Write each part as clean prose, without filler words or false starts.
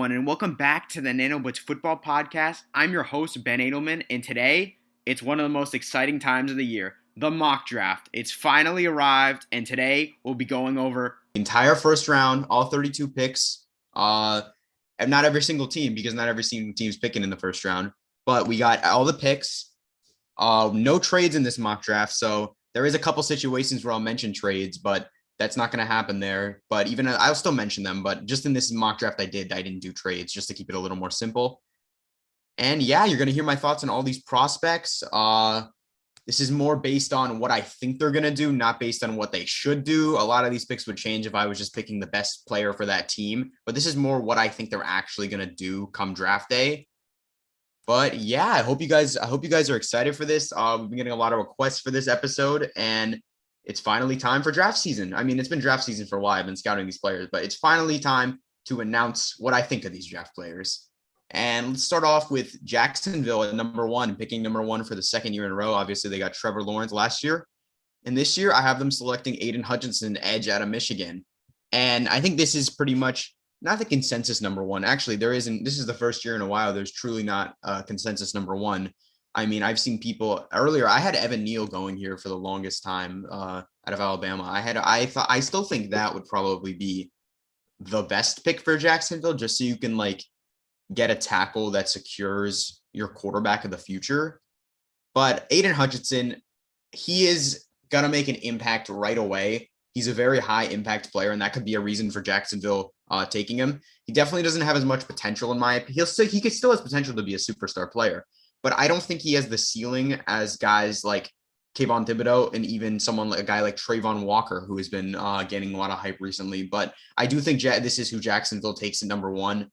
everyone, and welcome back to the Nano Blitz Football Podcast. I'm your host, Ben Adelman, and today it's one of the most exciting times of the year, the mock draft. It's finally arrived, and today we'll be going over the entire first round, all 32 picks, and not every single team, because not every single team's picking in the first round, but we got all the picks, no trades in this mock draft, so there is a couple situations where I'll mention trades, but that's not going to happen there. But even I'll still mention them. But just in this mock draft I didn't do trades just to keep it a little more simple. And yeah, you're going to hear my thoughts on all these prospects. This is more based on what I think they're going to do, not based on what they should do. A lot of these picks would change if I was just picking the best player for that team. But this is more what I think they're actually going to do come draft day. But yeah, I hope you guys are excited for this. We've been getting a lot of requests for this episode, and it's finally time for draft season. I mean, it's been draft season for a while. I've been scouting these players, but it's finally time to announce what I think of these draft players. And let's start off with Jacksonville at number one, picking number one for the second year in a row. Obviously, they got Trevor Lawrence last year. And this year, I have them selecting Aiden Hutchinson, edge out of Michigan. And I think this is pretty much not the consensus number one. Actually, this is the first year in a while there's truly not a consensus number one. I mean, I've seen people earlier. I had Evan Neal going here for the longest time out of Alabama. I still think that would probably be the best pick for Jacksonville, just so you can get a tackle that secures your quarterback of the future. But Aiden Hutchinson, he is gonna make an impact right away. He's a very high impact player, and that could be a reason for Jacksonville taking him. He definitely doesn't have as much potential in my opinion. He still has potential to be a superstar player. But I don't think he has the ceiling as guys like Kayvon Thibodeau and even a guy like Trayvon Walker, who has been getting a lot of hype recently. But I do think this is who Jacksonville takes at number one.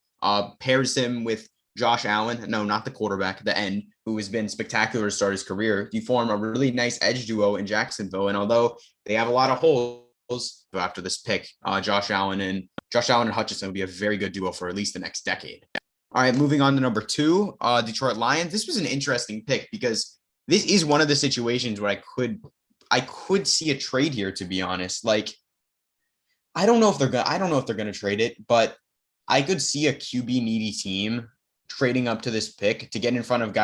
Pairs him with Josh Allen. No, not the quarterback, the end, who has been spectacular to start his career. You form a really nice edge duo in Jacksonville. And although they have a lot of holes after this pick, Josh Allen and Hutchinson will be a very good duo for at least the next decade. All right, moving on to number two, Detroit Lions. This was an interesting pick because this is one of the situations where I could see a trade here, to be honest. I don't know if they're gonna trade it, but I could see a QB needy team trading up to this pick to get in front of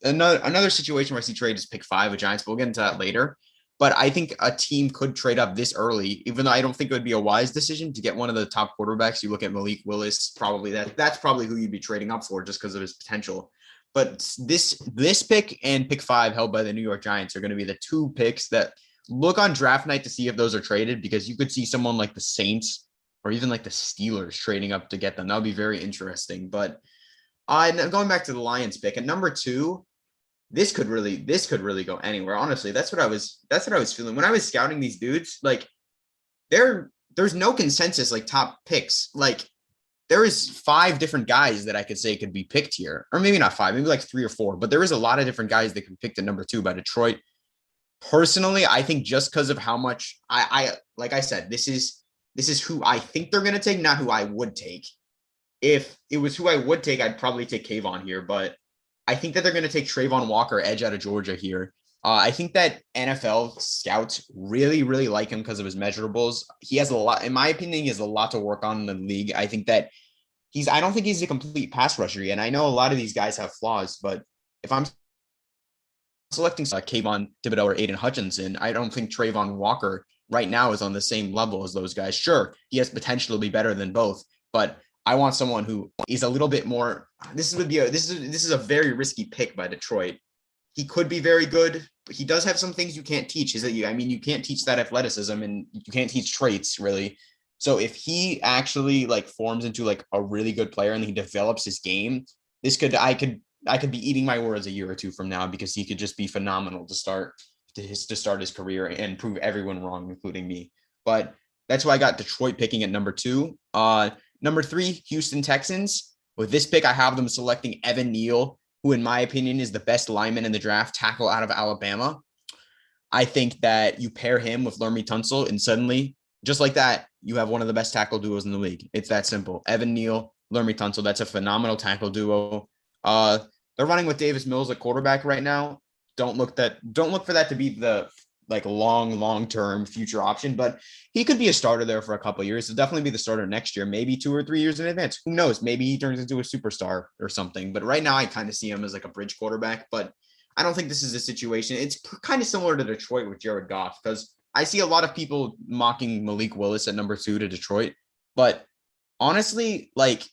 another situation where I see trade is pick 5 with Giants, but we'll get into that later. But I think a team could trade up this early, even though I don't think it would be a wise decision to get one of the top quarterbacks. You look at Malik Willis, probably that's probably who you'd be trading up for just because of his potential. But this pick and pick 5 held by the New York Giants are going to be the two picks that look on draft night to see if those are traded, because you could see someone like the Saints or even like the Steelers trading up to get them. That would be very interesting. But going back to the Lions pick at number 2, This could really go anywhere. Honestly, that's what I was feeling when I was scouting these dudes. There's no consensus top picks. There is 5 different guys that I could say could be picked here, or maybe not 5, maybe 3 or 4. But there is a lot of different guys that can be picked at number 2 by Detroit. Personally, I think just because of how much like I said, this is who I think they're gonna take, not who I would take. If it was who I would take, I'd probably take Kayvon here, but I think that they're going to take Trayvon Walker, edge out of Georgia here. I think that NFL scouts really, really like him because of his measurables. He has a lot, in my opinion, he has a lot to work on in the league. I think that I don't think he's a complete pass rusher yet. And I know a lot of these guys have flaws, but if I'm selecting Kayvon Thibodeau or Aiden Hutchinson, I don't think Trayvon Walker right now is on the same level as those guys. Sure, he has potential to be better than both, but I want someone who is a little bit more. This is a very risky pick by Detroit. He could be very good, but he does have some things you can't teach. You can't teach that athleticism, and you can't teach traits really. So if he actually forms into a really good player and he develops his game, I could be eating my words a year or two from now, because he could just be phenomenal to start his career and prove everyone wrong, including me. But that's why I got Detroit picking at number 2. Number 3, Houston Texans. With this pick, I have them selecting Evan Neal, who in my opinion is the best lineman in the draft, tackle out of Alabama. I think that you pair him with Laremy Tunsil, and suddenly, just like that, you have one of the best tackle duos in the league. It's that simple. Evan Neal, Laremy Tunsil, that's a phenomenal tackle duo. They're running with Davis Mills at quarterback right now. Don't look for that to be the like long-term future option, but he could be a starter there for a couple of years. He'll definitely be the starter next year, maybe 2 or 3 years in advance. Who knows? Maybe he turns into a superstar or something. But right now, I kind of see him as like a bridge quarterback. But I don't think this is a situation. It's kind of similar to Detroit with Jared Goff, because I see a lot of people mocking Malik Willis at number 2 to Detroit. But honestly, like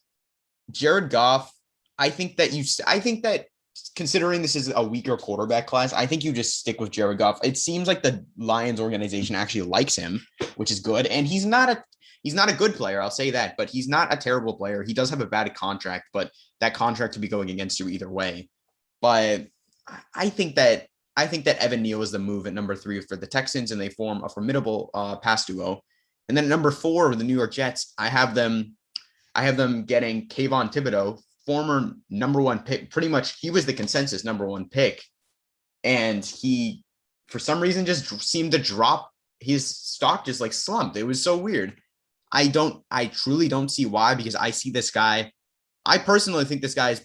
Jared Goff, I think that considering this is a weaker quarterback class, I think you just stick with Jared Goff. It seems like the Lions organization actually likes him, which is good. And he's not a good player, I'll say that, but he's not a terrible player. He does have a bad contract, but that contract could be going against you either way. But I think that Evan Neal is the move at number 3 for the Texans, and they form a formidable pass duo. And then at number 4 with the New York Jets, I have them getting Kayvon Thibodeau, former number 1 pick. Pretty much, he was the consensus number 1 pick, and he, for some reason, just seemed to drop. His stock just like slumped. It was so weird. I truly don't see why, because I see this guy. I personally think this guy is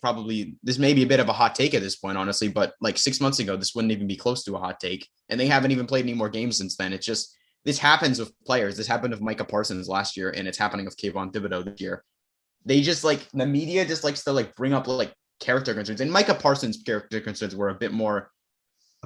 this may be a bit of a hot take at this point, honestly, but like 6 months ago, this wouldn't even be close to a hot take. And they haven't even played any more games since then. It's just, this happens with players. This happened with Micah Parsons last year, and it's happening with Kayvon Thibodeau this year. They just like, the media just likes to like bring up like character concerns. And Micah Parsons' character concerns were a bit more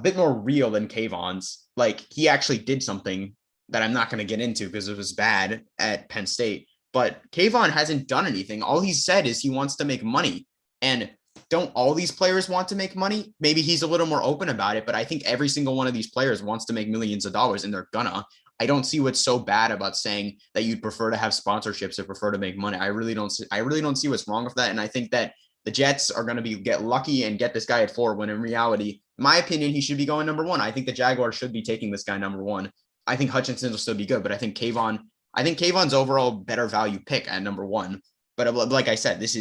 real than Kayvon's. Like, he actually did something that I'm not going to get into because it was bad at Penn State. But Kayvon hasn't done anything. All he said is he wants to make money. And don't all these players want to make money? Maybe he's a little more open about it, but I think every single one of these players wants to make millions of dollars, and they're gonna. I don't see what's so bad about saying that you'd prefer to have sponsorships or prefer to make money. I really don't see what's wrong with that. And I think that the Jets are going to get lucky and get this guy at 4, when in reality, in my opinion, he should be going number 1. I think the Jaguars should be taking this guy number 1. I think Hutchinson will still be good, but I think Kayvon's overall better value pick at number 1. But like I said, this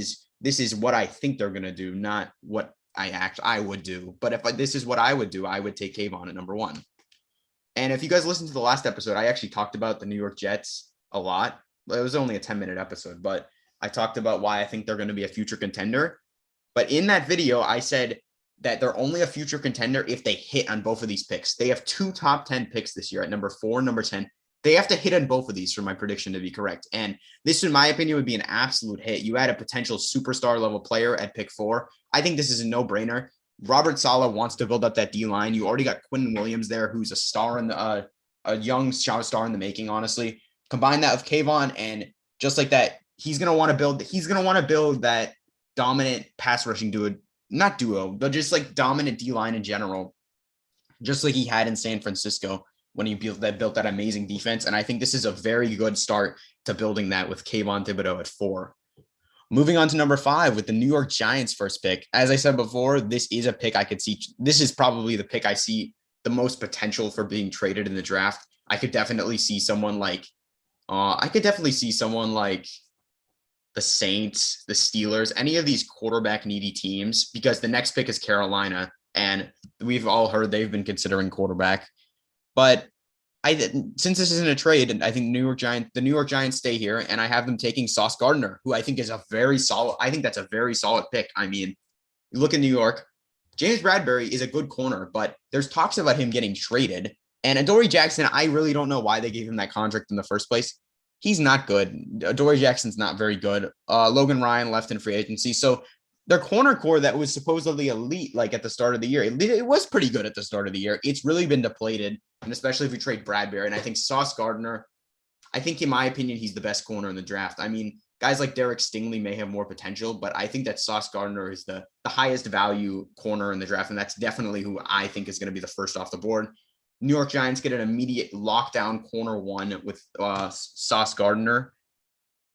is what I think they're going to do, not what I would do. But if this is what I would do, I would take Kayvon at number 1. And if you guys listened to the last episode, I actually talked about the New York Jets a lot. It was only a 10-minute episode, but I talked about why I think they're going to be a future contender. But in that video, I said that they're only a future contender if they hit on both of these picks. They have 2 top 10 picks this year at number 4 and number 10. They have to hit on both of these for my prediction to be correct. And this, in my opinion, would be an absolute hit. You add a potential superstar level player at pick 4. I think this is a no-brainer. Robert Saleh wants to build up that D-line. You already got Quinn Williams there, who's a young star in the making, honestly. Combine that with Kayvon, and just like that, he's going to want to build that dominant pass rushing duo, but just like dominant D-line in general, just like he had in San Francisco when he built that amazing defense. And I think this is a very good start to building that with Kayvon Thibodeau at 4. Moving on to number 5 with the New York Giants first pick. As I said before, this is a pick I could see. This is probably the pick I see the most potential for being traded in the draft. I could definitely see someone like the Saints, the Steelers, any of these quarterback needy teams, because the next pick is Carolina, and we've all heard they've been considering quarterback. But since this isn't a trade, I think the New York Giants stay here, and I have them taking Sauce Gardner, who I think is I think that's a very solid pick. I mean, you look at New York, James Bradbury is a good corner, but there's talks about him getting traded. And Adoree Jackson, I really don't know why they gave him that contract in the first place. He's not good. Adoree Jackson's not very good. Logan Ryan left in free agency. So their corner core that was supposedly elite, like at the start of the year, it was pretty good at the start of the year. It's really been depleted, and especially if we trade Bradbury. And I think Sauce Gardner, I think in my opinion, he's the best corner in the draft. I mean, guys like Derek Stingley may have more potential, but I think that Sauce Gardner is the highest value corner in the draft, and that's definitely who I think is going to be the first off the board. New York Giants get an immediate lockdown corner 1 with Sauce Gardner.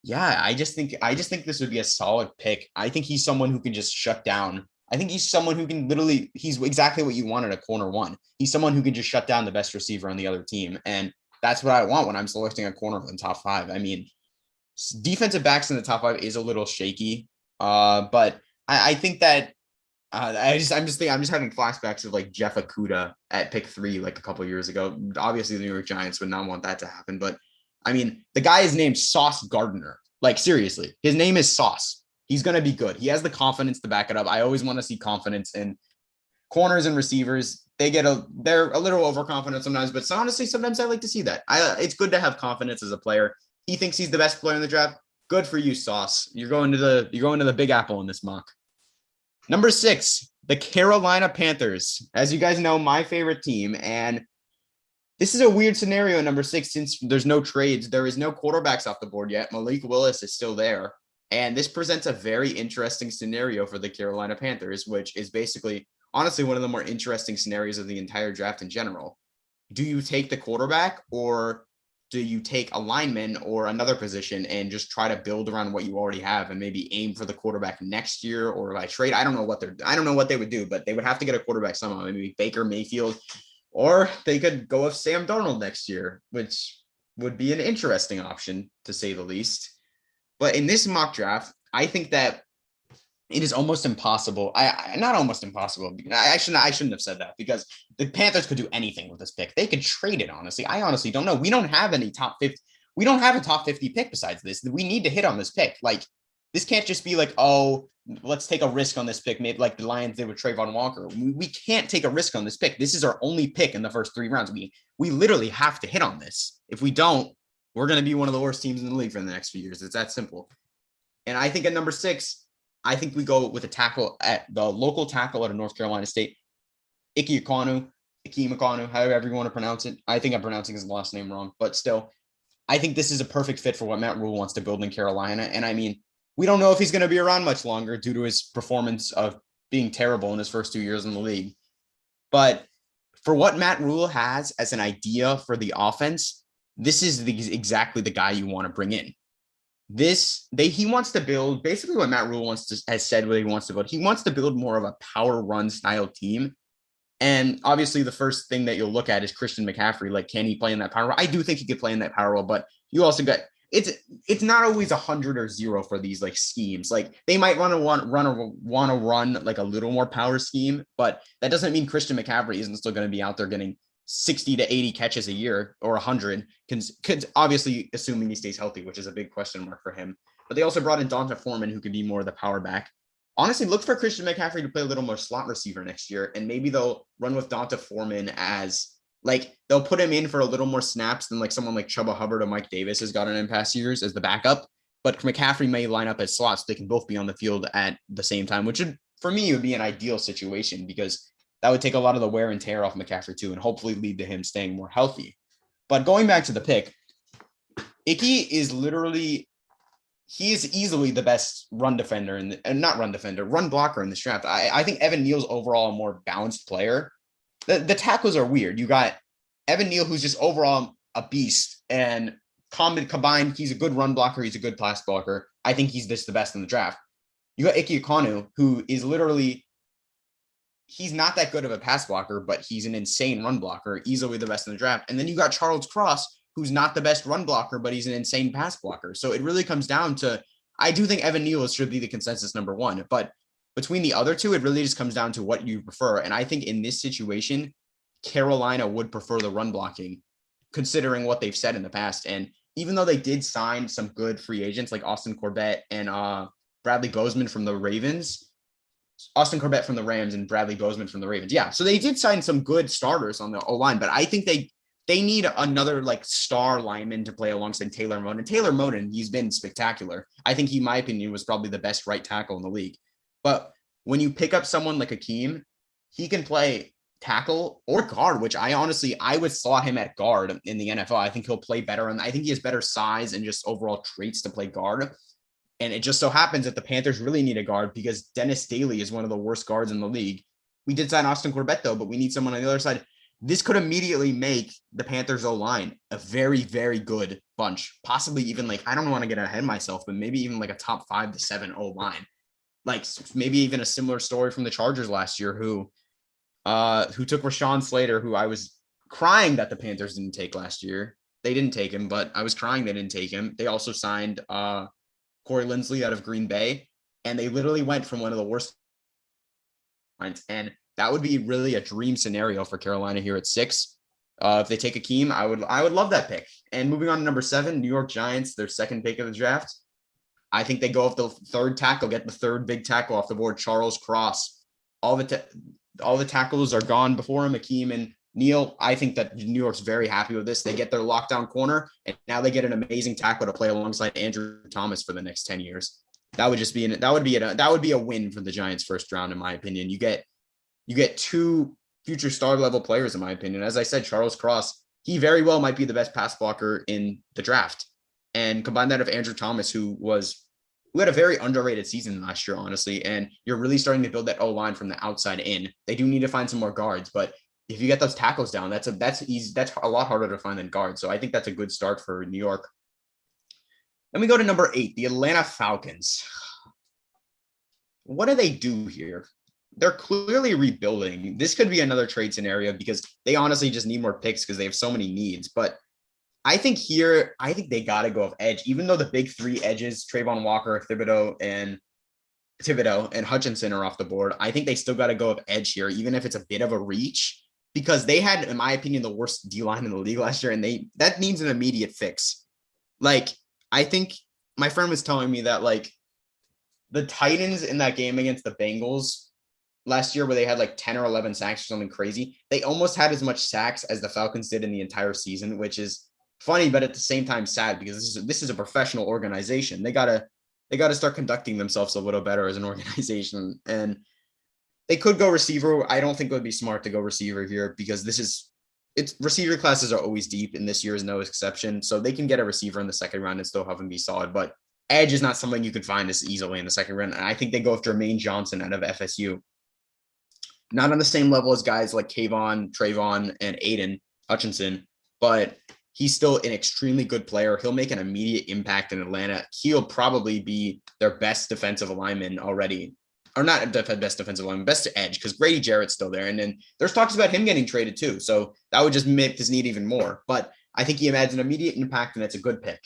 Yeah, I just think this would be a solid pick. I think he's someone who can just shut down. I think he's someone who can he's exactly what you wanted at corner 1. He's someone who can just shut down the best receiver on the other team. And that's what I want when I'm selecting a corner in the top 5. I mean, defensive backs in the top 5 is a little shaky. But I think that I'm just having flashbacks of like Jeff Okudah at pick 3, like a couple of years ago. Obviously the New York Giants would not want that to happen, but I mean, the guy is named Sauce Gardner. Like, seriously, his name is Sauce. He's going to be good. He has the confidence to back it up. I always want to see confidence in Corners and receivers, they're a little overconfident sometimes, but honestly, sometimes I like to see that. It's good to have confidence as a player. He thinks he's the best player in the draft. Good for you, Sauce. You're going to the Big Apple in this mock. Number 6, the Carolina Panthers. As you guys know, my favorite team, and this is a weird scenario in number 6 since there's no trades. There is no quarterbacks off the board yet. Malik Willis is still there. And this presents a very interesting scenario for the Carolina Panthers, which is basically, honestly, one of the more interesting scenarios of the entire draft in general. Do you take the quarterback, or do you take a lineman or another position and just try to build around what you already have and maybe aim for the quarterback next year or by trade? I don't know what they would do, but they would have to get a quarterback somehow. Maybe Baker Mayfield, or they could go with Sam Darnold next year, which would be an interesting option to say the least. But in this mock draft, I think that it is almost impossible. Not almost impossible. I shouldn't have said that, because the Panthers could do anything with this pick. They could trade it, honestly. I honestly don't know. We don't have any top 50. We don't have a top 50 pick besides this. We need to hit on this pick. Like, this can't just be like, oh, let's take a risk on this pick. Maybe like the Lions did with Trayvon Walker. We can't take a risk on this pick. This is our only pick in the first 3 rounds. We literally have to hit on this. If we don't, we're going to be one of the worst teams in the league for the next few years. It's that simple. And I think at number 6, I think we go with a tackle at the local tackle out of North Carolina State, Ike Ekwonu, however you want to pronounce it. I think I'm pronouncing his last name wrong, but still, I think this is a perfect fit for what Matt Rule wants to build in Carolina. And I mean, we don't know if he's going to be around much longer due to his performance of being terrible in his first 2 years in the league. But for what Matt Rule has as an idea for the offense, this is exactly the guy you want to bring in. He wants to build basically what Matt Rule has said what he wants to build. He wants to build more of a power run style team. And obviously the first thing that you'll look at is Christian McCaffrey. Like, can he play in that power role? I do think he could play in that power role, but you also got, it's not always 100 or 0 for these like schemes. Like, they might want to run like a little more power scheme, but that doesn't mean Christian McCaffrey isn't still going to be out there getting 60 to 80 catches a year or 100, could obviously assuming he stays healthy, which is a big question mark for him. But they also brought in Donta Foreman, who could be more of the power back. Honestly, look for Christian McCaffrey to play a little more slot receiver next year, and maybe they'll run with Donta Foreman as like, they'll put him in for a little more snaps than like someone like Chuba Hubbard or Mike Davis has gotten in past years as the backup. But McCaffrey may line up as slots. They can both be on the field at the same time, which for me would be an ideal situation, because that would take a lot of the wear and tear off McCaffrey too, and hopefully lead to him staying more healthy. But going back to the pick, Icky is easily the best run blocker in this draft. I think Evan Neal's overall a more balanced player. The tackles are weird. You got Evan Neal, who's just overall a beast, and combined, he's a good run blocker. He's a good pass blocker. I think he's the best in the draft. You got Ike Ekwonu, who is literally, he's not that good of a pass blocker, but he's an insane run blocker, easily the best in the draft. And then you got Charles Cross, who's not the best run blocker, but he's an insane pass blocker. So it really comes down to, I do think Evan Neal should be the consensus number 1, but between the other two, it really just comes down to what you prefer. And I think in this situation, Carolina would prefer the run blocking, considering what they've said in the past. And even though they did sign some good free agents like Austin Corbett and Bradley Bozeman from the Ravens, Austin Corbett from the Rams and Bradley Bozeman from the Ravens. Yeah, so they did sign some good starters on the O-line, but I think they need another like star lineman to play alongside Taylor Moton. Taylor Moton, he's been spectacular. I think he, in my opinion, was probably the best right tackle in the league. But when you pick up someone like Akeem, he can play tackle or guard, which I would slot him at guard in the NFL. I think he'll play better, and I think he has better size and just overall traits to play guard. And it just so happens that the Panthers really need a guard because Dennis Daly is one of the worst guards in the league. We did sign Austin Corbett, though, but we need someone on the other side. This could immediately make the Panthers O-line a very, very good bunch. Possibly even like, I don't want to get ahead of myself, but maybe even like a top 5 to 7 O-line. Like maybe even a similar story from the Chargers last year, who took Rashawn Slater, who I was crying that the Panthers didn't take last year. They didn't take him, but I was crying they didn't take him. They also signed Corey Linsley out of Green Bay, and they literally went from one of the worst lines. And that would be really a dream scenario for Carolina here at 6. If they take Akeem, I would love that pick. And moving on to number 7, New York Giants, their second pick of the draft. I think they go off the third tackle, get the third big tackle off the board, Charles Cross. all the tackles are gone before him, Akeem and Neal. I think that New York's very happy with this. They get their lockdown corner, and now they get an amazing tackle to play alongside Andrew Thomas for the next 10 years. That would be a win for the Giants first round, in my opinion. You get two future star level players, in my opinion. As I said, Charles Cross, he very well might be the best pass blocker in the draft. And combine that with Andrew Thomas, who had a very underrated season last year, honestly. And you're really starting to build that O-line from the outside in. They do need to find some more guards, but if you get those tackles down, that's a lot harder to find than guards. So I think that's a good start for New York. Then we go to number 8, the Atlanta Falcons. What do they do here? They're clearly rebuilding. This could be another trade scenario because they honestly just need more picks because they have so many needs. But I think they got to go with edge, even though the big 3 edges, Trayvon Walker, Thibodeau, and Hutchinson are off the board. I think they still got to go with edge here, even if it's a bit of a reach, because they had, in my opinion, the worst D-line in the league last year, and that needs an immediate fix. Like, I think my friend was telling me that, like, the Titans in that game against the Bengals last year, where they had like 10 or 11 sacks or something crazy, they almost had as much sacks as the Falcons did in the entire season, which is funny, but at the same time sad, because this is a professional organization. They gotta start conducting themselves a little better as an organization, and they could go receiver. I don't think it would be smart to go receiver here because receiver classes are always deep, and this year is no exception. So they can get a receiver in the second round and still have him be solid, but edge is not something you can find as easily in the second round. And I think they go with Jermaine Johnson out of FSU. Not on the same level as guys like Kayvon, Trayvon, and Aiden Hutchinson, but he's still an extremely good player. He'll make an immediate impact in Atlanta. He'll probably be their best defensive lineman already. Or not best defensive lineman, best edge, because Grady Jarrett's still there. And then there's talks about him getting traded too. So that would just make this need even more. But I think he adds an immediate impact, and it's a good pick.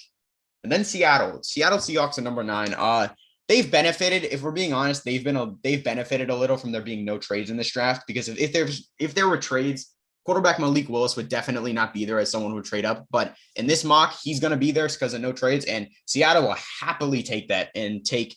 And then Seattle Seahawks at number 9. They've benefited, if we're being honest, they've benefited a little from there being no trades in this draft, because if there were trades, quarterback Malik Willis would definitely not be there as someone who would trade up. But in this mock, he's going to be there because of no trades, and Seattle will happily take that and take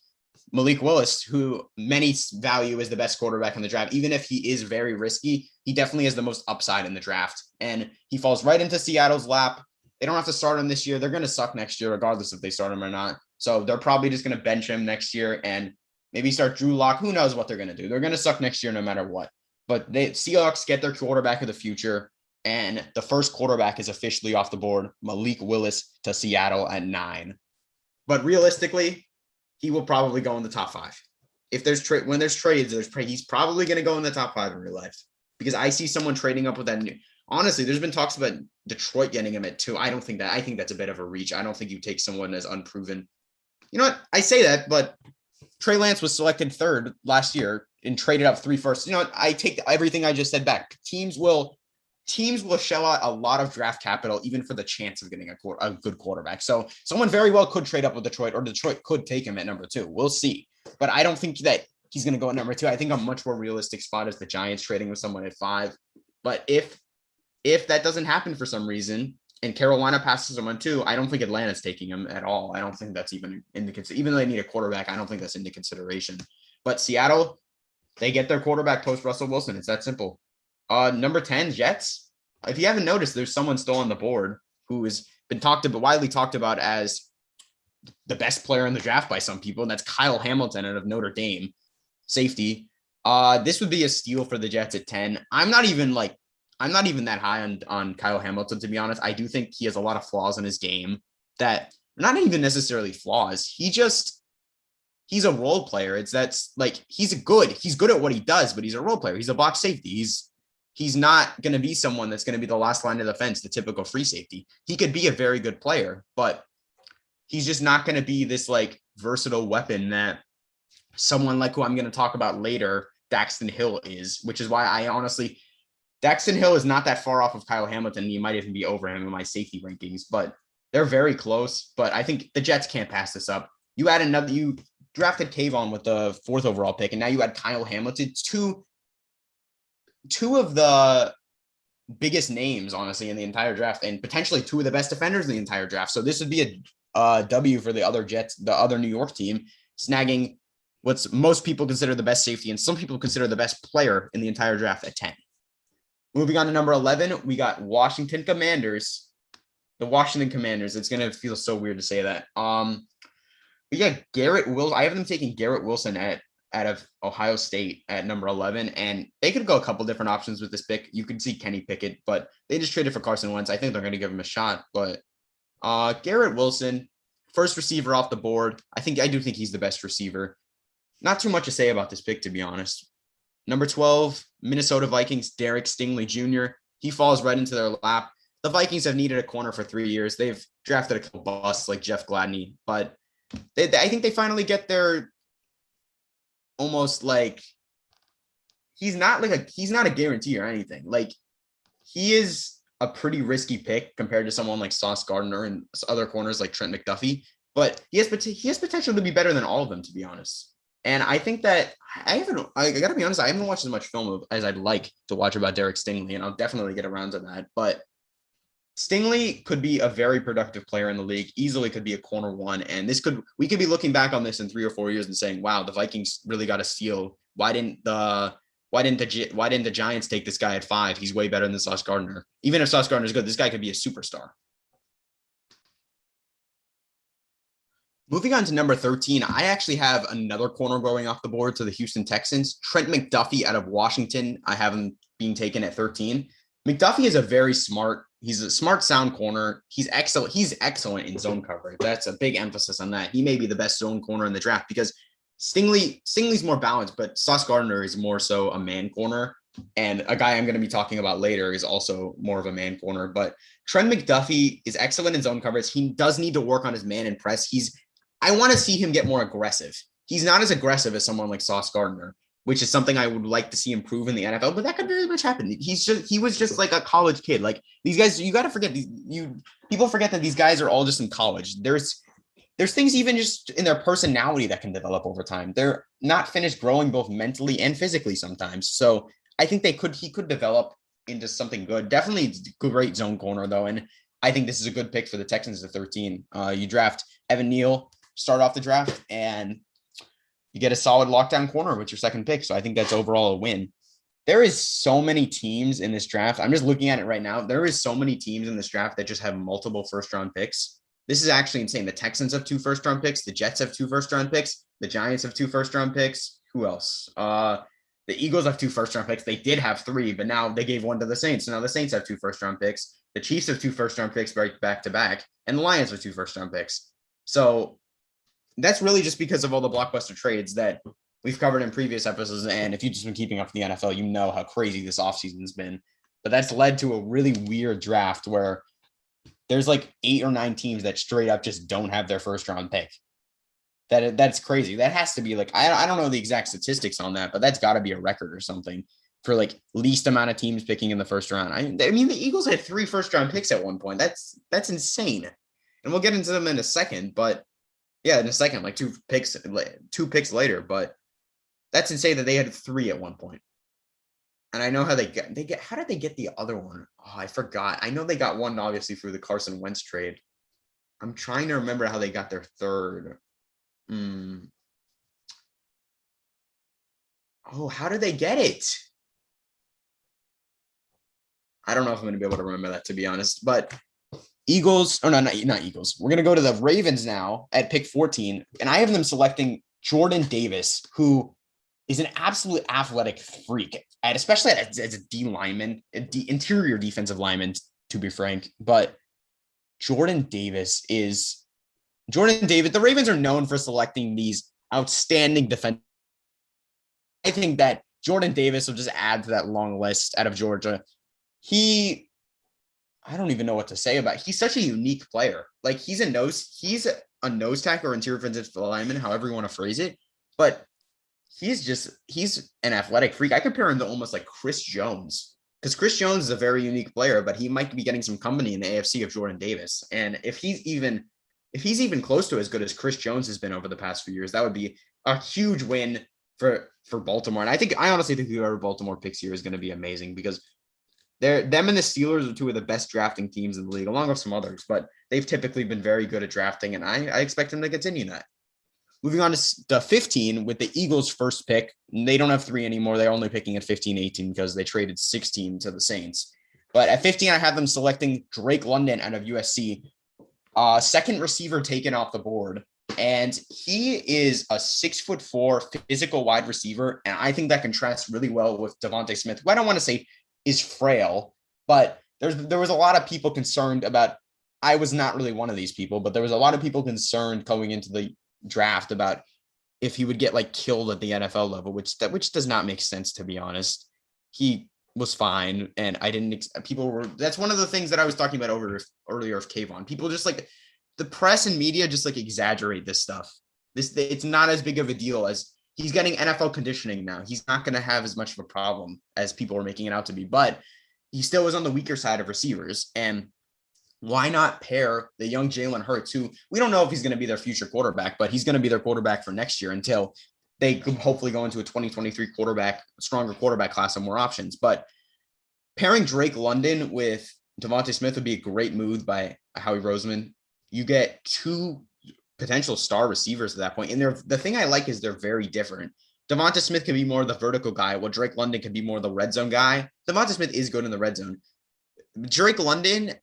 Malik Willis, who many value as the best quarterback in the draft. Even if he is very risky, he definitely has the most upside in the draft, and he falls right into Seattle's lap. They don't have to start him this year. They're going to suck next year, regardless if they start him or not. So they're probably just going to bench him next year and maybe start Drew Lock. Who knows what they're going to do? They're going to suck next year no matter what. But the Seahawks get their quarterback of the future, and the first quarterback is officially off the board, Malik Willis to Seattle at 9. But realistically, he will probably go in the top 5. If there's when there's trades, he's probably going to go in the top 5 in real life, because I see someone trading up with that new. Honestly, there's been talks about Detroit getting him at 2. I think that's a bit of a reach. I don't think you take someone as unproven. You know what? I say that, but Trey Lance was selected 3rd last year and traded up 3 firsts. You know what? I take everything I just said back. Teams will shell out a lot of draft capital even for the chance of getting a good quarterback. So someone very well could trade up with Detroit, or Detroit could take him at number 2. We'll see. But I don't think that he's going to go at number 2. I think a much more realistic spot is the Giants trading with someone at 5. But if that doesn't happen for some reason and Carolina passes him on 2, I don't think Atlanta's taking him at all. I don't think that's even even though they need a quarterback, I don't think that's into consideration. But Seattle, they get their quarterback post Russell Wilson. It's that simple. Number 10, Jets. If you haven't noticed, there's someone still on the board who has been widely talked about as the best player in the draft by some people, and that's Kyle Hamilton out of Notre Dame, safety. This would be a steal for the Jets at 10. I'm not even that high on Kyle Hamilton, to be honest. I do think he has a lot of flaws in his game that are not even necessarily flaws. He's a role player. He's good at what he does, but he's a role player. He's a box safety. He's not going to be someone that's going to be the last line of defense, the typical free safety. He could be a very good player, but he's just not going to be this like versatile weapon that someone like who I'm going to talk about later, Daxton Hill, is, which is why Daxton Hill is not that far off of Kyle Hamilton. You might even be over him in my safety rankings, but they're very close. But I think the Jets can't pass this up. You drafted Kayvon with the 4th overall pick, and now you add Kyle Hamilton, two of the biggest names, honestly, in the entire draft, and potentially 2 of the best defenders in the entire draft. So this would be a W for the other Jets, the other New York team, snagging what's most people consider the best safety, and some people consider the best player in the entire draft at 10. Moving on to number 11, we got Washington Commanders. The Washington Commanders. It's gonna feel so weird to say that. But yeah, Garrett Wilson. I have them taking Garrett Wilson out of Ohio State at number 11, and they could go a couple different options with this pick. You could see Kenny Pickett, but they just traded for Carson Wentz. I think they're going to give him a shot. But Garrett Wilson, first receiver off the board. I do think he's the best receiver. Not too much to say about this pick, to be honest. Number 12, Minnesota Vikings, Derek Stingley Jr. He falls right into their lap. The Vikings have needed a corner for 3 years. They've drafted a couple busts like Jeff Gladney, but I think they finally get their almost like he's not a guarantee or anything. Like he is a pretty risky pick compared to someone like Sauce Gardner and other corners like Trent McDuffie, but he has potential to be better than all of them, to be honest. And I think that I gotta be honest, I haven't watched as much film as I'd like to watch about Derek Stingley, and I'll definitely get around to that. But Stingley could be a very productive player in the league, easily could be a corner one. And we could be looking back on this in 3 or 4 years and saying, wow, the Vikings really got a steal. Why didn't the Giants take this guy at 5? He's way better than Sauce Gardner. Even if Sauce Gardner is good, this guy could be a superstar. Moving on to number 13, I actually have another corner going off the board to the Houston Texans. Trent McDuffie out of Washington. I have him being taken at 13. McDuffie is he's a smart, sound corner. He's excellent. He's excellent in zone coverage. That's a big emphasis on that. He may be the best zone corner in the draft because Stingley's more balanced, but Sauce Gardner is more so a man corner. And a guy I'm going to be talking about later is also more of a man corner. But Trent McDuffie is excellent in zone coverage. He does need to work on his man and press. I want to see him get more aggressive. He's not as aggressive as someone like Sauce Gardner, which is something I would like to see improve in the NFL, but that could very much happen. He was just like a college kid. Like these guys, you got to forget people forget that these guys are all just in college. There's things even just in their personality that can develop over time. They're not finished growing both mentally and physically sometimes. So I think he could develop into something good. Definitely great zone corner though. And I think this is a good pick for the Texans at 13. You draft Evan Neal, start off the draft, and you get a solid lockdown corner with your second pick. So I think that's overall a win. There is so many teams in this draft. I'm just looking at it right now. There is so many teams in this draft that just have multiple first-round picks. This is actually insane. The Texans have 2 first-round picks. The Jets have 2 first-round picks. The Giants have 2 first-round picks. Who else? The Eagles have 2 first-round picks. They did have 3, but now they gave 1 to the Saints. So now the Saints have 2 first-round picks. The Chiefs have 2 first-round picks right back to back. And the Lions have 2 first-round picks. So that's really just because of all the blockbuster trades that we've covered in previous episodes. And if you've just been keeping up with the NFL, you know how crazy this offseason's been. But that's led to a really weird draft where there's like 8 or 9 teams that straight up just don't have their first round pick. That's crazy. That has to be like, I don't know the exact statistics on that, but that's got to be a record or something for like least amount of teams picking in the first round. I mean, the Eagles had 3 first round picks at one point. That's insane. And we'll get into them in a second, but yeah, in a second, like 2 picks later, but that's insane that they had 3 at one point. And I know how how did they get the other one? Oh, I forgot. I know they got one obviously through the Carson Wentz trade. I'm trying to remember how they got their third. Oh, how did they get it? I don't know if I'm going to be able to remember that, to be honest, but Eagles, or no, not Eagles. We're going to go to the Ravens now at pick 14, and I have them selecting Jordan Davis, who is an absolute athletic freak, especially as a D lineman, interior defensive lineman, to be frank. But Jordan Davis, the Ravens are known for selecting these outstanding defense. I think that Jordan Davis will just add to that long list out of Georgia. I don't even know what to say about it. He's such a unique player. Like he's a nose tackle or interior defensive lineman, however you want to phrase it. But he's an athletic freak. I compare him to almost like Chris Jones, because Chris Jones is a very unique player, but he might be getting some company in the AFC of Jordan Davis. And if he's even close to as good as Chris Jones has been over the past few years, that would be a huge win for Baltimore. And I honestly think whoever Baltimore picks here is going to be amazing, because them and the Steelers are 2 of the best drafting teams in the league, along with some others, but they've typically been very good at drafting, and I expect them to continue that. Moving on to the 15 with the Eagles' first pick. They don't have 3 anymore. They're only picking at 15, 18 because they traded 16 to the Saints. But at 15, I have them selecting Drake London out of USC. Second receiver taken off the board. And he is a 6'4" physical wide receiver. And I think that contrasts really well with Devontae Smith, who I don't want to say is frail, but there was a lot of people concerned about. I was not really one of these people, but there was a lot of people concerned going into the draft about if he would get like killed at the NFL level, which does not make sense, to be honest. He was fine, and I didn't. People were. That's one of the things that I was talking about earlier of Kayvon. People just like the press and media just like exaggerate this stuff. It's not as big of a deal as he's getting NFL conditioning now. He's not going to have as much of a problem as people are making it out to be, but he still was on the weaker side of receivers. And why not pair the young Jalen Hurts, who we don't know if he's going to be their future quarterback, but he's going to be their quarterback for next year until they could hopefully go into a 2023 stronger quarterback class and more options. But pairing Drake London with Devontae Smith would be a great move by Howie Roseman. You get 2 potential star receivers at that point. And the thing I like is they're very different. Devonta Smith can be more the vertical guy, while Drake London can be more the red zone guy. Devonta Smith is good in the red zone. Drake London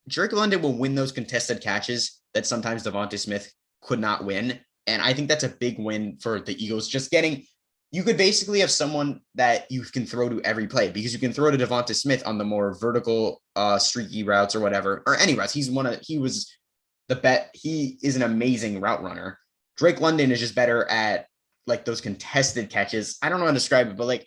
will win those contested catches that sometimes Devonta Smith could not win. And I think that's a big win for the Eagles. You could basically have someone that you can throw to every play, because you can throw to Devonta Smith on the more vertical, streaky routes or whatever, or any routes. He is an amazing route runner. Drake London is just better at like those contested catches. I don't know how to describe it, but like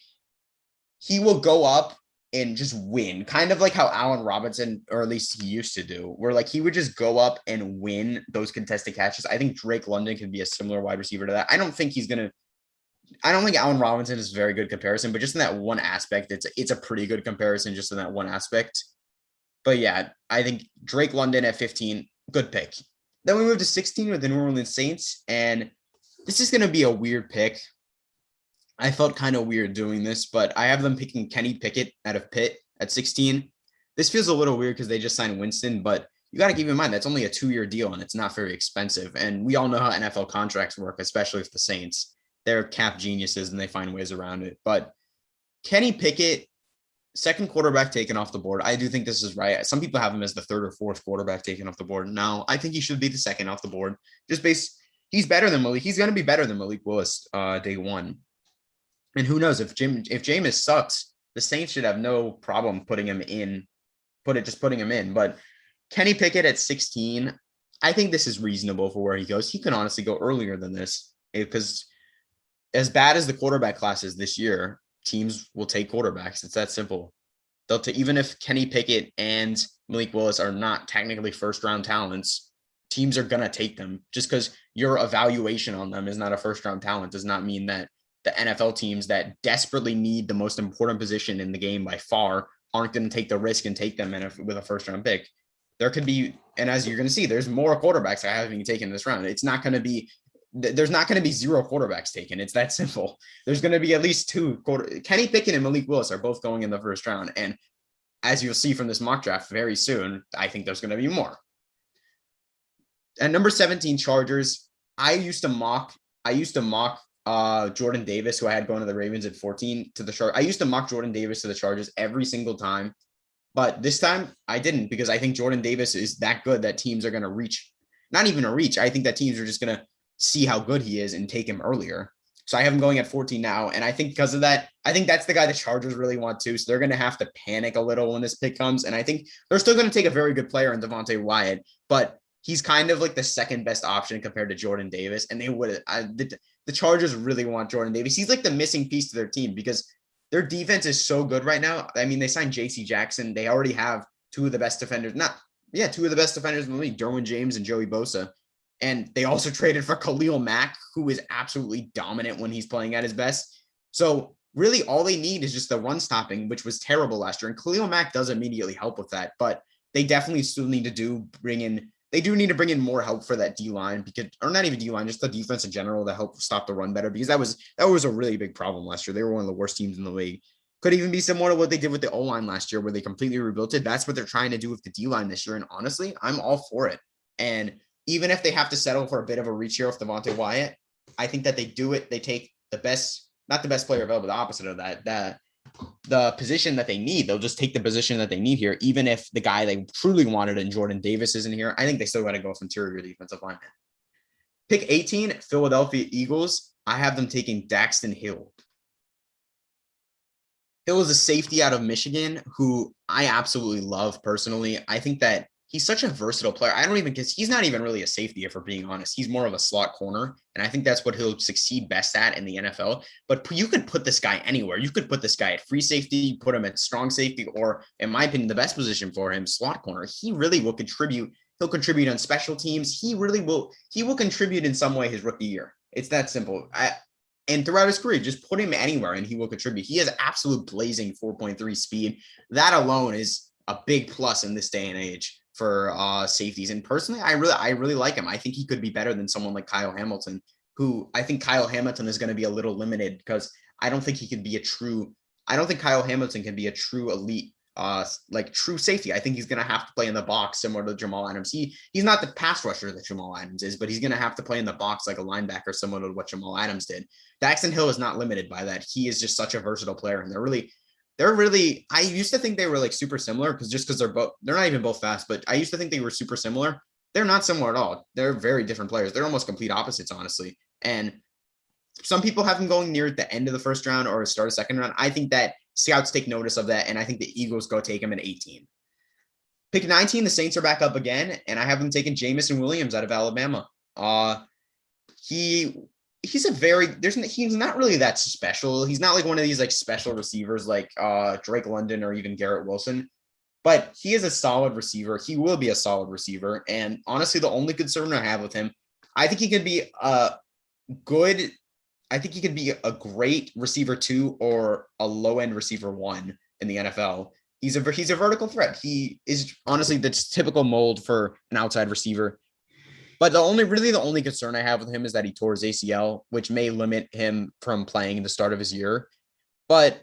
he will go up and just win, kind of like how Allen Robinson, or at least he used to do, where like he would just go up and win those contested catches. I think Drake London can be a similar wide receiver to that. I don't think Allen Robinson is a very good comparison, but just in that one aspect, it's a pretty good comparison just in that one aspect. But yeah, I think Drake London at 15, good pick. Then we move to 16 with the New Orleans Saints, and this is going to be a weird pick. I felt kind of weird doing this, but I have them picking Kenny Pickett out of Pitt at 16. This feels a little weird because they just signed Winston, but you got to keep in mind that's only a 2-year deal and it's not very expensive. And we all know how NFL contracts work, especially with the Saints. They're cap geniuses and they find ways around it. But Kenny Pickett, second quarterback taken off the board. I do think this is right. Some people have him as the 3rd or 4th quarterback taken off the board. No, I think he should be the 2nd off the board. He's better than Malik. He's going to be better than Malik Willis day 1. And who knows, if Jameis sucks, the Saints should have no problem putting him in. But Kenny Pickett at 16, I think this is reasonable for where he goes. He can honestly go earlier than this, because as bad as the quarterback class is this year, teams will take quarterbacks. It's that simple. Even if Kenny Pickett and Malik Willis are not technically first-round talents, teams are going to take them. Just because your evaluation on them is not a first-round talent does not mean that the NFL teams that desperately need the most important position in the game by far aren't going to take the risk and take them with a first-round pick. There could be, and as you're going to see, there's more quarterbacks that haven't been taken in this round. There's not going to be 0 quarterbacks taken. It's that simple. There's going to be at least 2 Kenny Pickett and Malik Willis are both going in the first round. And as you'll see from this mock draft very soon, I think there's going to be more. At number 17, Chargers. I used to mock Jordan Davis, who I had going to the Ravens at 14, to the Chargers. I used to mock Jordan Davis to the Chargers every single time. But this time I didn't, because I think Jordan Davis is that good that teams are going to reach. Not even a reach. I think that teams are just going to see how good he is and take him earlier. So I have him going at 14 now. And I think because of that, I think that's the guy the Chargers really want to. So they're going to have to panic a little when this pick comes. And I think they're still going to take a very good player in Devontae Wyatt, but he's kind of like the second best option compared to Jordan Davis. And the Chargers really want Jordan Davis. He's like the missing piece to their team because their defense is so good right now. I mean, they signed J.C. Jackson. They already have 2 of the best defenders. 2 of the best defenders in the league, Derwin James and Joey Bosa. And they also traded for Khalil Mack, who is absolutely dominant when he's playing at his best. So really all they need is just the run stopping, which was terrible last year. And Khalil Mack does immediately help with that, but they definitely still need to bring in more help for that D-line, or not even D-line, just the defense in general to help stop the run better, because that was a really big problem last year. They were one of the worst teams in the league. Could even be similar to what they did with the O-line last year, where they completely rebuilt it. That's what they're trying to do with the D-line this year. And honestly, I'm all for it. And even if they have to settle for a bit of a reach here with Devontae Wyatt, I think that they do it. They take the best, not the best player available, the opposite of that. The position that they need, they'll just take the position that they need here, even if the guy they truly wanted in Jordan Davis isn't here. I think they still got to go with interior defensive lineman. Pick 18, Philadelphia Eagles. I have them taking Daxton Hill. Hill is a safety out of Michigan who I absolutely love personally. I think that he's such a versatile player. I don't even guess he's not even really a safety, if we're being honest. He's more of a slot corner. And I think that's what he'll succeed best at in the NFL. But you could put this guy anywhere. You could put this guy at free safety, put him at strong safety, or in my opinion, the best position for him, slot corner. He really will contribute. He'll contribute on special teams. He will contribute in some way his rookie year. It's that simple. And throughout his career, just put him anywhere and he will contribute. He has absolute blazing 4.3 speed. That alone is a big plus in this day and age for safeties. And personally, I really like him. I think he could be better than someone like Kyle Hamilton, who I think Kyle Hamilton is going to be a little limited because I don't think Kyle Hamilton can be a true elite, true safety. I think he's going to have to play in the box similar to Jamal Adams. He's not the pass rusher that Jamal Adams is, but he's going to have to play in the box like a linebacker similar to what Jamal Adams did. Daxton Hill is not limited by that. He is just such a versatile player, and they're really, I used to think they were like super similar because they're not even both fast, but I used to think they were super similar. They're not similar at all. They're very different players. They're almost complete opposites, honestly. And some people have them going near the end of the first round or start of second round. I think that scouts take notice of that, and I think the Eagles go take him at 18. Pick 19, the Saints are back up again, and I have them taking Jamison Williams out of Alabama. He's not really that special. He's not like one of these like special receivers like Drake London or even Garrett Wilson, but he is a solid receiver. He will be a solid receiver. And honestly, the only concern I have with him, I think he could be a great receiver 2 or a low end receiver 1 in the NFL. He's a vertical threat. He is honestly the typical mold for an outside receiver. But the only concern I have with him is that he tore his ACL, which may limit him from playing the start of his year. But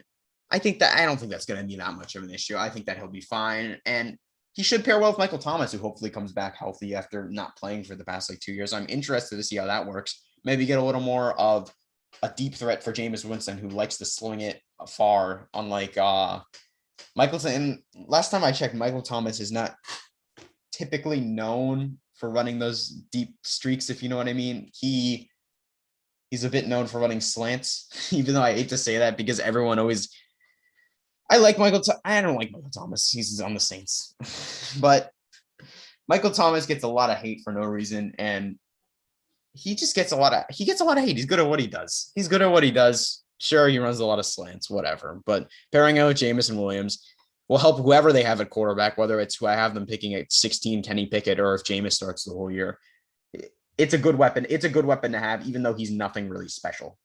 I don't think that's going to be that much of an issue. I think that he'll be fine. And he should pair well with Michael Thomas, who hopefully comes back healthy after not playing for the past 2 years. I'm interested to see how that works. Maybe get a little more of a deep threat for Jameis Winston, who likes to sling it far, unlike Michael. And last time I checked, Michael Thomas is not typically known for running those deep streaks, if you know what I mean. He's a bit known for running slants, even though I hate to say that because everyone always. I don't like Michael Thomas. He's on the Saints, but Michael Thomas gets a lot of hate for no reason, and he gets a lot of hate. He's good at what he does. Sure, he runs a lot of slants, whatever. But pairing out with Jamison Williams will help whoever they have at quarterback, whether it's who I have them picking at 16, Kenny Pickett, or if Jameis starts the whole year. It's a good weapon. It's a good weapon to have, even though he's nothing really special.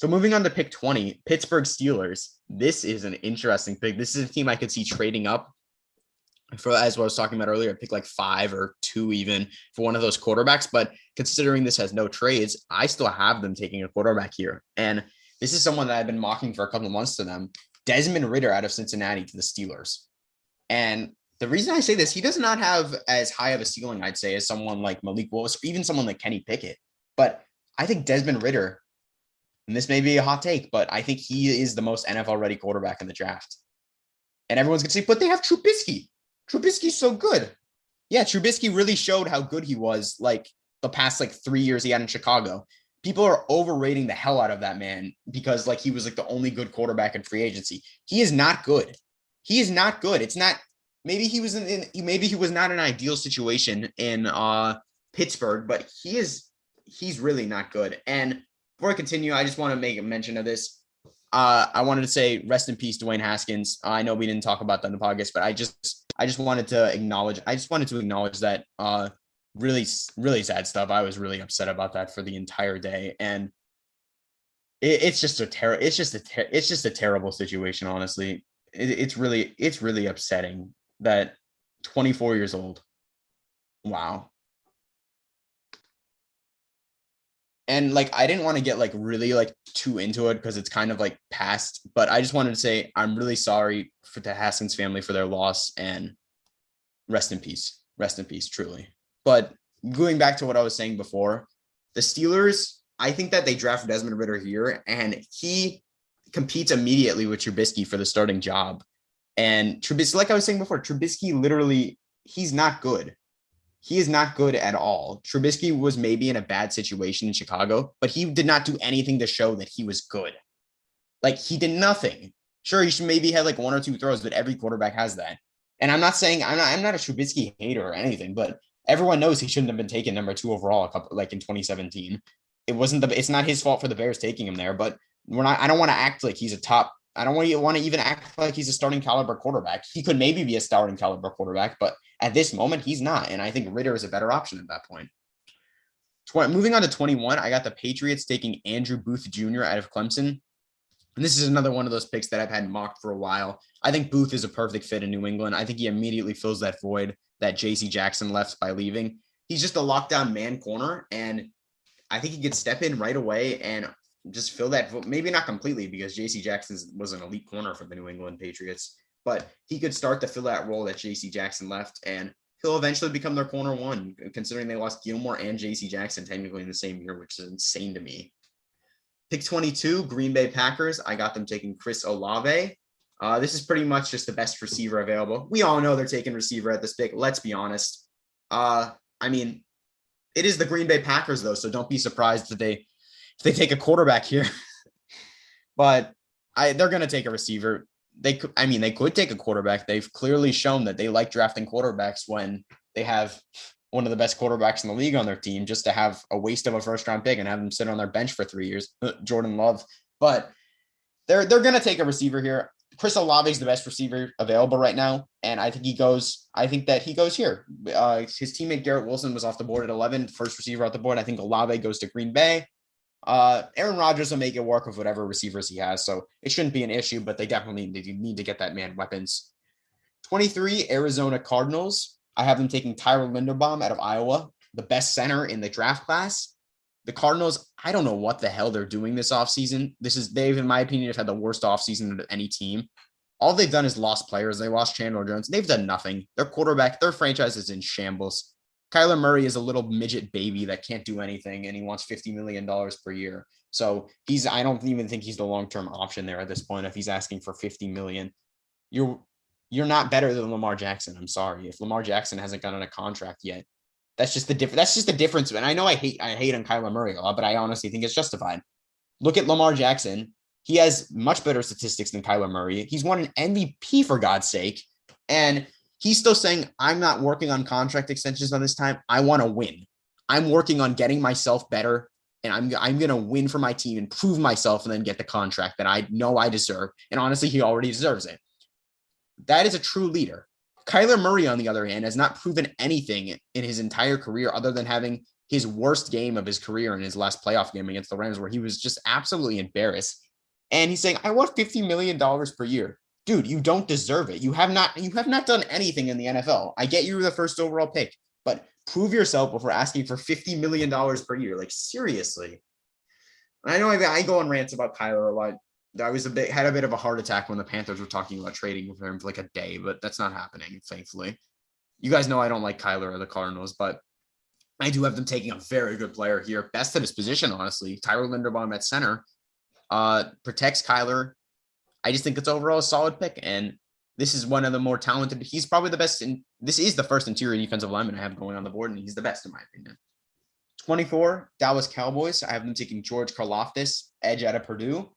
So moving on to pick 20, Pittsburgh Steelers. This is an interesting pick. This is a team I could see trading up for, as I was talking about earlier, pick like 5 or 2 even for one of those quarterbacks. But considering this has no trades, I still have them taking a quarterback here. And this is someone that I've been mocking for a couple of months to them. Desmond Ridder out of Cincinnati to the Steelers. And the reason I say this, he does not have as high of a ceiling, I'd say, as someone like Malik Willis or even someone like Kenny Pickett. But I think Desmond Ridder, and this may be a hot take, but I think he is the most NFL-ready quarterback in the draft. And everyone's going to say, but they have Trubisky. Trubisky's so good. Yeah, Trubisky really showed how good he was like the past 3 years he had in Chicago. People are overrating the hell out of that man because he was the only good quarterback in free agency. He is not good. He is not good. It's not, maybe he was not an ideal situation in Pittsburgh, but he's really not good. And before I continue, I just want to make a mention of this. I wanted to say rest in peace, Dwayne Haskins. I know we didn't talk about that in the podcast, but I just wanted to acknowledge that really, really sad stuff. I was really upset about that for the entire day. And it's just a terrible situation. Honestly, it's really upsetting that 24 years old. Wow. And I didn't want to get really too into it because it's kind of past, but I just wanted to say I'm really sorry for the Haskins family for their loss, and rest in peace, truly. But going back to what I was saying before, the Steelers, I think that they drafted Desmond Ridder here, and he competes immediately with Trubisky for the starting job. And Trubisky, like I was saying before, Trubisky literally, he's not good. He is not good at all. Trubisky was maybe in a bad situation in Chicago, but he did not do anything to show that he was good. Like, he did nothing. Sure, he should maybe have like one or two throws, but every quarterback has that. And I'm not saying I'm not a Trubisky hater or anything, but everyone knows he shouldn't have been taken number 2 overall like in 2017. It's not his fault for the Bears taking him there, but I don't want to act like he's a top. I don't want to even act like he's a starting caliber quarterback. He could maybe be a starting caliber quarterback, but at this moment he's not. And I think Ridder is a better option at that point. Moving on to 21, I got the Patriots taking Andrew Booth Jr. out of Clemson. And this is another one of those picks that I've had mocked for a while. I think Booth is a perfect fit in New England. I think he immediately fills that void that J.C. Jackson left by leaving. He's just a lockdown man corner, and I think he could step in right away and just fill that. Maybe not completely, because J.C. Jackson was an elite corner for the New England Patriots, but he could start to fill that role that J.C. Jackson left, and he'll eventually become their corner one, considering they lost Gilmore and J.C. Jackson technically in the same year, which is insane to me. Pick 22, Green Bay Packers. I got them taking Chris Olave. This is pretty much just the best receiver available. We all know they're taking receiver at this pick. Let's be honest. I mean, it is the Green Bay Packers, though, so don't be surprised if they take a quarterback here. But they're going to take a receiver. They could take a quarterback. They've clearly shown that they like drafting quarterbacks when they have one of the best quarterbacks in the league on their team, just to have a waste of a first-round pick and have them sit on their bench for 3 years. Jordan Love. But they're going to take a receiver here. Chris Olave is the best receiver available right now, and I think that he goes here. His teammate Garrett Wilson was off the board at 11, first receiver off the board. I think Olave goes to Green Bay. Aaron Rodgers will make it work with whatever receivers he has, so it shouldn't be an issue, but they definitely need to get that man weapons. 23, Arizona Cardinals. I have them taking Tyler Linderbaum out of Iowa, the best center in the draft class. The Cardinals, I don't know what the hell they're doing this offseason. They've, in my opinion, have had the worst offseason of any team. All they've done is lost players. They lost Chandler Jones. They've done nothing. Their quarterback, their franchise is in shambles. Kyler Murray is a little midget baby that can't do anything, and he wants $50 million per year. So I don't even think he's the long-term option there at this point. If he's asking for $50 million, you're not better than Lamar Jackson. I'm sorry. If Lamar Jackson hasn't gotten a contract yet, that's just the difference. And I know I hate on Kyler Murray a lot, but I honestly think it's justified. Look at Lamar Jackson. He has much better statistics than Kyler Murray. He's won an MVP, for God's sake. And he's still saying, I'm not working on contract extensions on this time. I want to win. I'm working on getting myself better, and I'm going to win for my team and prove myself and then get the contract that I know I deserve. And honestly, he already deserves it. That is a true leader. Kyler Murray, on the other hand, has not proven anything in his entire career other than having his worst game of his career in his last playoff game against the Rams, where he was just absolutely embarrassed. And he's saying, I want $50 million per year. Dude, you don't deserve it. You have not done anything in the NFL. I get you were the first overall pick, but prove yourself before asking for $50 million per year. Like, seriously. I know I go on rants about Kyler a lot. I had a bit of a heart attack when the Panthers were talking about trading for him for like a day, but that's not happening, thankfully. You guys know I don't like Kyler or the Cardinals, but I do have them taking a very good player here. Best at his position, honestly. Tyler Linderbaum at center protects Kyler. I just think it's overall a solid pick, and this is one of the more talented. He's probably the best. This is the first interior defensive lineman I have going on the board, and he's the best in my opinion. 24, Dallas Cowboys. I have them taking George Karlaftis, edge out of Purdue.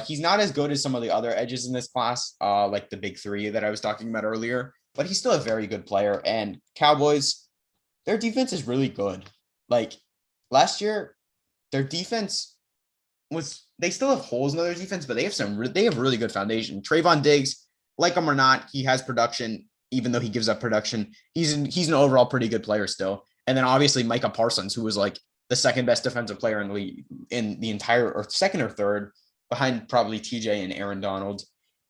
He's not as good as some of the other edges in this class, like the big three that I was talking about earlier, but he's still a very good player. And Cowboys, their defense is really good. Like last year, their defense they still have holes in their defense, but they have really good foundation. Trayvon Diggs, like him or not, he has production, even though he gives up production. He's an overall pretty good player still. And then obviously Micah Parsons, who was like the second best defensive player in the league in the entire, or second or third, behind probably TJ and Aaron Donald.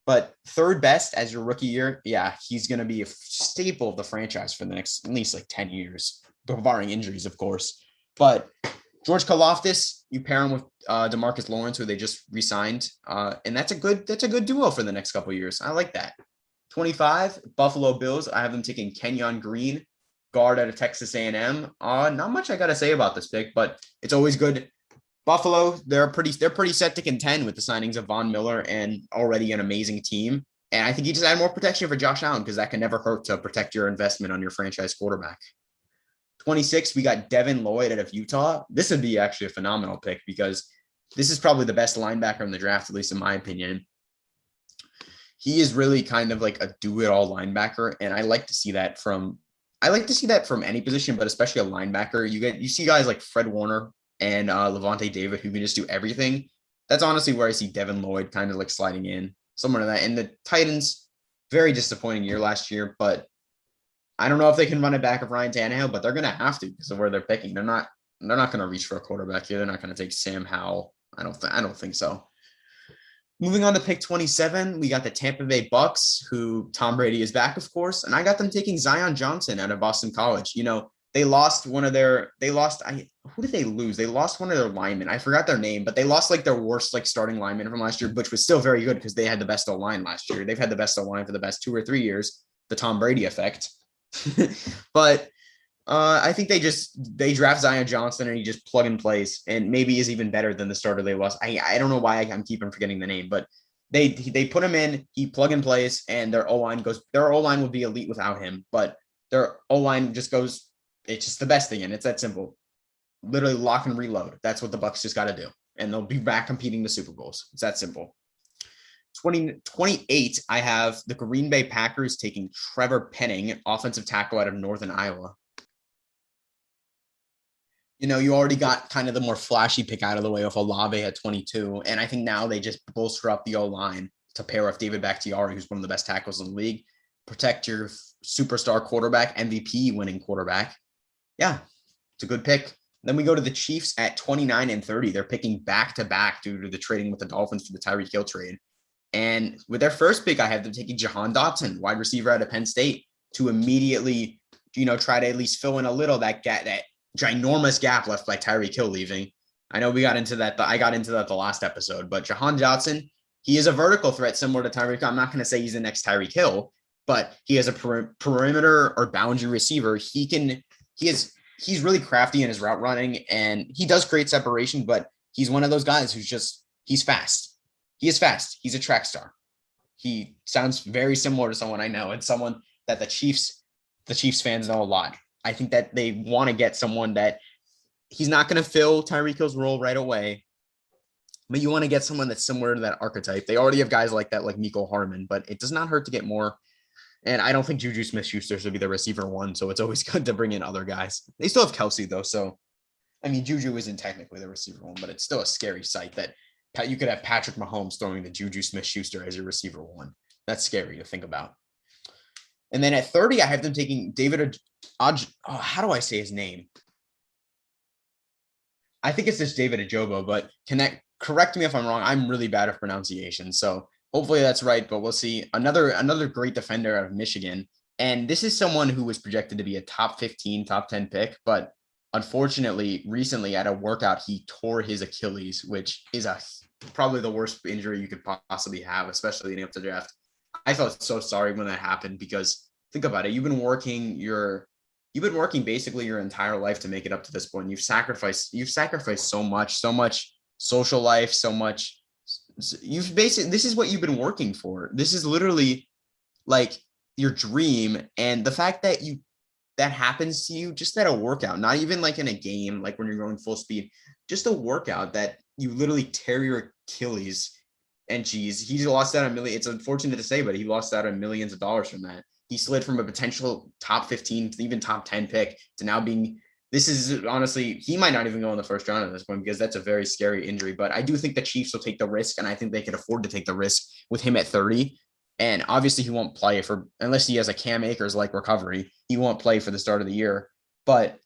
But third best as your rookie year, yeah, he's going to be a staple of the franchise for the next at least like 10 years, barring injuries, of course. But George Karlaftis, you pair him with DeMarcus Lawrence, who they just re-signed, and that's a good duo for the next couple of years. I like that. 25, Buffalo Bills. I have them taking Kenyon Green guard out of Texas A&M. Not much I got to say about this pick, but it's always good. Buffalo, they're pretty set to contend with the signings of Von Miller and already an amazing team. And I think you just add more protection for Josh Allen because that can never hurt to protect your investment on your franchise quarterback. 26, we got Devin Lloyd out of Utah. This would be actually a phenomenal pick because this is probably the best linebacker in the draft, at least in my opinion. He is really kind of like a do-it-all linebacker, and I like to see that from any position, but especially a linebacker. You see guys like Fred Warner and Levante David who can just do everything. That's honestly where I see Devin Lloyd kind of like sliding in, somewhere to that. And the Titans, very disappointing year last year, but I don't know if they can run it back of Ryan Tannehill, but they're going to have to because of where they're picking. They're not going to reach for a quarterback here. They're not going to take Sam Howell. I don't think so. Moving on to pick 27, we got the Tampa Bay Bucks, who Tom Brady is back, of course, and I got them taking Zion Johnson out of Boston College. You know, who did they lose? They lost one of their linemen. I forgot their name, but they lost like their worst like starting lineman from last year, which was still very good because they had the best O-line last year. They've had the best O-line for the best 2 or 3 years, the Tom Brady effect. But I think they draft Zion Johnson and he just plug and plays and maybe is even better than the starter they lost. I don't know why I'm keeping forgetting the name, but they put him in, he plug and plays, and their O-line will be elite without him, but their O-line just goes, it's just the best thing, and it's that simple. Literally lock and reload. That's what the Bucks just got to do, and they'll be back competing the Super Bowls. It's that simple. 28, I have the Green Bay Packers taking Trevor Penning, offensive tackle out of Northern Iowa. You know, you already got kind of the more flashy pick out of the way with Olave at 22. And I think now they just bolster up the O-line to pair with David Bakhtiari, who's one of the best tackles in the league, protect your superstar quarterback, MVP winning quarterback. Yeah, it's a good pick. Then we go to the Chiefs at 29 and 30. They're picking back-to-back due to the trading with the Dolphins for the Tyreek Hill trade. And with their first pick, I have them taking Jahan Dotson, wide receiver out of Penn State, to immediately, try to at least fill in a little that ginormous gap left by Tyreek Hill leaving. I know we got into that. I got into that the last episode, but Jahan Dotson, he is a vertical threat similar to Tyreek. I'm not going to say he's the next Tyreek Hill, but he has a perimeter or boundary receiver. He's really crafty in his route running, and he does create separation, but he's one of those guys he's fast. He is fast. He's a track star. He sounds very similar to someone I know, and someone that the Chiefs fans know a lot. I think that they want to get someone that he's not going to fill Tyreek Hill's role right away, but you want to get someone that's similar to that archetype. They already have guys like that, like Mecole Hardman, but it does not hurt to get more. And I don't think Juju Smith-Schuster should be the receiver one, so it's always good to bring in other guys. They still have Kelsey, though, so, I mean, Juju isn't technically the receiver one, but it's still a scary sight that you could have Patrick Mahomes throwing to Juju Smith-Schuster as your receiver one. That's scary to think about. And then at 30, I have them taking how do I say his name? I think it's just David Ajobo, but correct me if I'm wrong. I'm really bad at pronunciation, so hopefully that's right, but we'll see. Another great defender out of Michigan, and this is someone who was projected to be a top 15, top 10 pick, but unfortunately, recently at a workout, he tore his Achilles, which is probably the worst injury you could possibly have, especially leading up to the draft. I felt so sorry when that happened because think about it. You've been working basically your entire life to make it up to this point. You've sacrificed so much social life, so much. This is what you've been working for. This is literally like your dream. And the fact that that happens to you just at a workout, not even like in a game, like when you're going full speed, just a workout that you literally tear your Achilles. And geez, he's lost out $1 million. It's unfortunate to say, but he lost out on millions of dollars from that. He slid from a potential top 15 to even top 10 pick to now this is honestly, he might not even go in the first round at this point because that's a very scary injury. But I do think the Chiefs will take the risk, and I think they could afford to take the risk with him at 30. And obviously he won't play unless he has a Cam Akers-like recovery. He won't play for the start of the year. But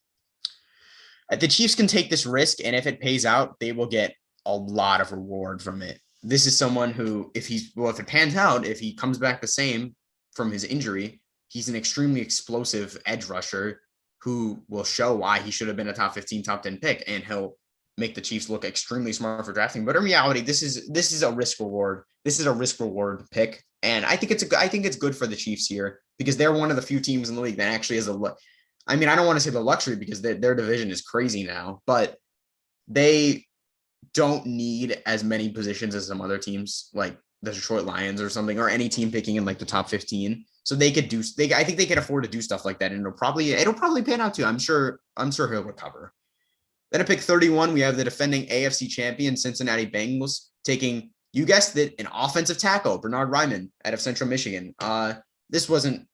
the Chiefs can take this risk, and if it pays out, they will get a lot of reward from it. This is someone who, if it pans out, if he comes back the same from his injury, he's an extremely explosive edge rusher who will show why he should have been a top 15, top 10 pick, and he'll make the Chiefs look extremely smart for drafting. But in reality, this is a risk reward. This is a risk reward pick, and I think it's good for the Chiefs here because they're one of the few teams in the league that actually has I mean, I don't want to say the luxury because their division is crazy now, but they don't need as many positions as some other teams like the Detroit Lions or something, or any team picking in like the top 15. So they could do, I think they could afford to do stuff like that. And it'll probably pan out too. I'm sure he'll recover. Then at pick 31, we have the defending AFC champion Cincinnati Bengals taking, you guessed it, an offensive tackle, Bernard Ryman out of Central Michigan. This wasn't,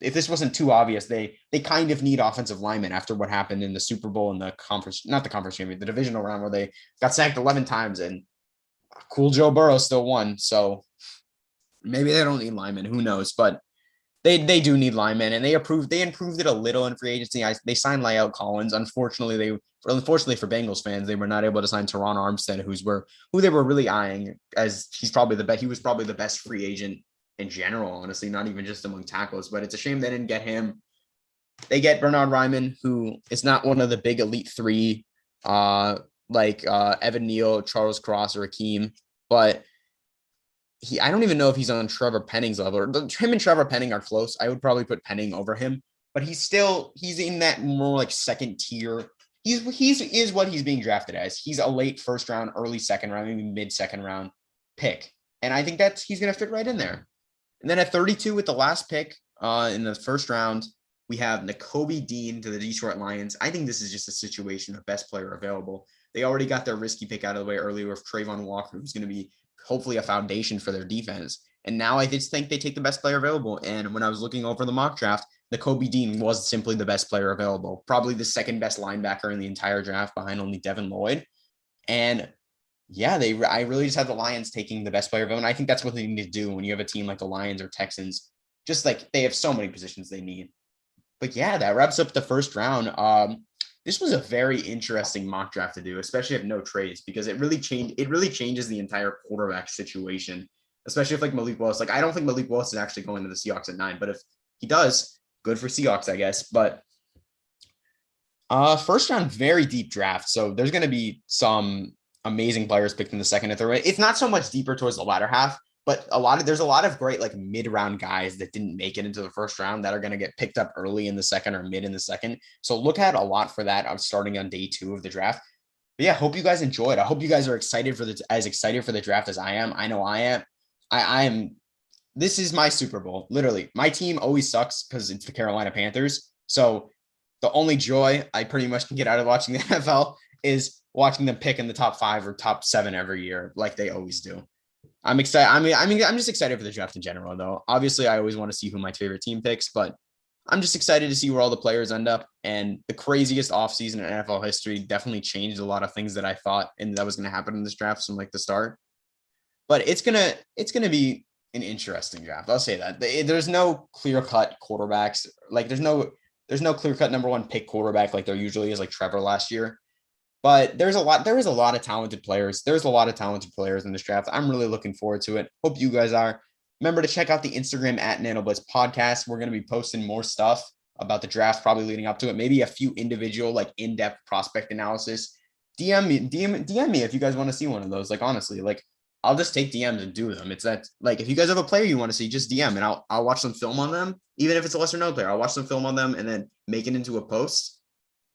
if this wasn't too obvious, they kind of need offensive linemen after what happened in the Super Bowl and the conference, not the conference champion, the divisional round where they got sacked 11 times and cool Joe Burrow still won. So maybe they don't need linemen. Who knows? But they do need linemen, and they improved it a little in free agency. They signed Layout Collins. Unfortunately for Bengals fans, they were not able to sign Teron Armstead, who they were really eyeing, as he was probably the best free agent in general, honestly, not even just among tackles. But it's a shame they didn't get him. They get Bernard Ryman, who is not one of the big elite three, like Evan Neal, Charles Cross, or Akeem, but I don't even know if he's on Trevor Penning's level. Him and Trevor Penning are close. I would probably put Penning over him, but he's in that more like second tier. He's what he's being drafted as. He's a late first round, early second round, maybe mid second round pick. And I think he's going to fit right in there. And then at 32 with the last pick in the first round, we have Nakobe Dean to the Detroit Lions. I think this is just a situation of best player available. They already got their risky pick out of the way earlier with Trayvon Walker, who's going to be hopefully a foundation for their defense. And now I just think they take the best player available. And when I was looking over the mock draft, Nakobe Dean was simply the best player available, probably the second best linebacker in the entire draft behind only Devin Lloyd. And yeah, I really just have the Lions taking the best player available. And I think that's what they need to do when you have a team like the Lions or Texans, just like they have so many positions they need. But yeah, that wraps up the first round. This was a very interesting mock draft to do, especially if no trades, because it really changes the entire quarterback situation, especially if like Malik Willis. Like, I don't think Malik Willis is actually going to the Seahawks at 9, but if he does, good for Seahawks, I guess. But first round, very deep draft. So there's going to be some amazing players picked in the second and third. It's not so much deeper towards the latter half, but there's a lot of great like mid-round guys that didn't make it into the first round that are going to get picked up early in the second or mid in the second. So look at a lot for that. I'm starting on day 2 of the draft. But yeah, hope you guys enjoyed. I hope you guys are excited for the draft as I am. I know I am. I am. This is my Super Bowl. Literally, my team always sucks because it's the Carolina Panthers. So the only joy I pretty much can get out of watching the NFL is watching them pick in the top 5 or top 7 every year, like they always do. I'm excited. I'm just excited for the draft in general, though. Obviously, I always want to see who my favorite team picks, but I'm just excited to see where all the players end up. And the craziest offseason in NFL history definitely changed a lot of things that I thought and that was going to happen in this draft from like the start. But it's gonna be an interesting draft. I'll say that. There's no clear-cut quarterbacks. Like there's no clear-cut number 1 pick quarterback like there usually is, like Trevor last year. But there is a lot of talented players. There's a lot of talented players in this draft. I'm really looking forward to it. Hope you guys are. Remember to check out the Instagram at Nano Blitz Podcast. We're going to be posting more stuff about the draft, probably leading up to it. Maybe a few individual, like in-depth prospect analysis. DM me if you guys want to see one of those. Like honestly, like I'll just take DMs and do them. It's that, like, if you guys have a player you want to see, just DM and I'll watch some film on them. Even if it's a lesser known player, I'll watch some film on them and then make it into a post.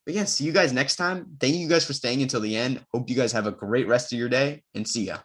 But yeah, see you guys next time. Thank you guys for staying until the end. Hope you guys have a great rest of your day and see ya.